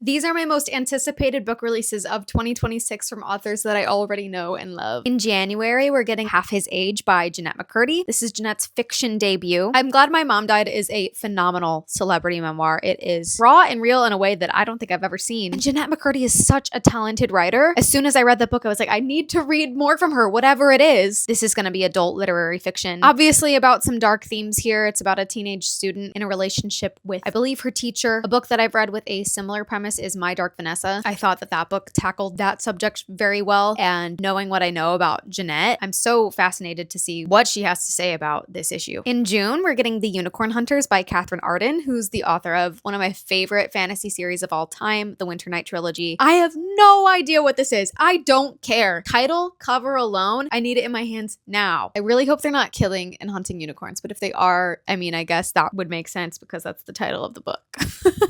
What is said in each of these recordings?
These are my most anticipated book releases of 2026 from authors that I already know and love. In January, we're getting Half His Age by Jeanette McCurdy. This is Jeanette's fiction debut. I'm Glad My Mom Died is a phenomenal celebrity memoir. It is raw and real in a way that I don't think I've ever seen. And Jeanette McCurdy is such a talented writer. As soon as I read the book, I was like, I need to read more from her, whatever it is. This is going to be adult literary fiction. Obviously about some dark themes here. It's about a teenage student in a relationship with, I believe, her teacher. A book that I've read with a similar premise is My Dark Vanessa. I thought that book tackled that subject very well, and knowing what I know about Jeanette, I'm so fascinated to see what she has to say about this issue. In June, we're getting The Unicorn Hunters by Catherine Arden, who's the author of one of my favorite fantasy series of all time, the Winter Night Trilogy. I have no idea what this is. I don't care. Title, cover alone, I need it in my hands now. I really hope they're not killing and hunting unicorns, but if they are, I mean, I guess that would make sense because that's the title of the book.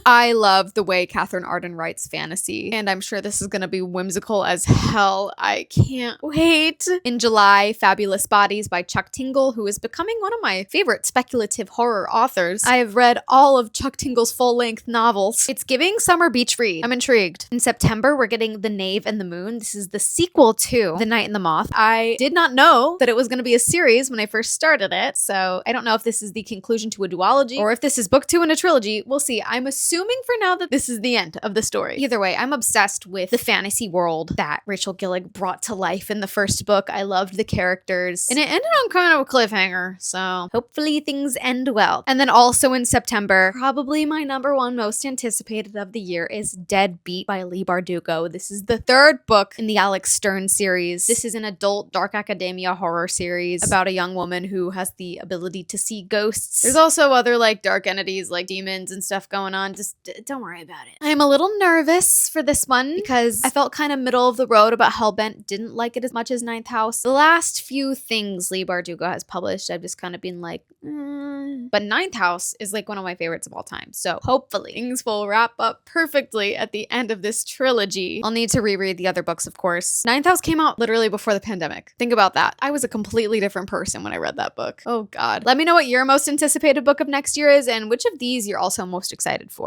I love the way Catherine Arden writes fantasy, and I'm sure this is going to be whimsical as hell. I can't wait. In July, Fabulous Bodies by Chuck Tingle, who is becoming one of my favorite speculative horror authors. I have read all of Chuck Tingle's full-length novels. It's giving summer beach read. I'm intrigued. In September, we're getting The Knave and the Moon. This is the sequel to The Night and the Moth. I did not know that it was going to be a series when I first started it, so I don't know if this is the conclusion to a duology or if this is book 2 in a trilogy. We'll see. I'm assuming for now that this is the end of the story. Either way, I'm obsessed with the fantasy world that Rachel Gillig brought to life in the first book. I loved the characters, and it ended on kind of a cliffhanger, so hopefully things end well. And then also in September, probably my number one most anticipated of the year is Dead Beat by Leigh Bardugo. This is the third book in the Alex Stern series. This is an adult dark academia horror series about a young woman who has the ability to see ghosts. There's also other like dark entities like demons and stuff going on. Just don't worry about it. I'm a little nervous for this one because I felt kind of middle of the road about Hellbent. Didn't like it as much as Ninth House. The last few things Leigh Bardugo has published, I've just kind of been like, But Ninth House is like one of my favorites of all time. So hopefully things will wrap up perfectly at the end of this trilogy. I'll need to reread the other books, of course. Ninth House came out literally before the pandemic. Think about that. I was a completely different person when I read that book. Oh God. Let me know what your most anticipated book of next year is and which of these you're also most excited for.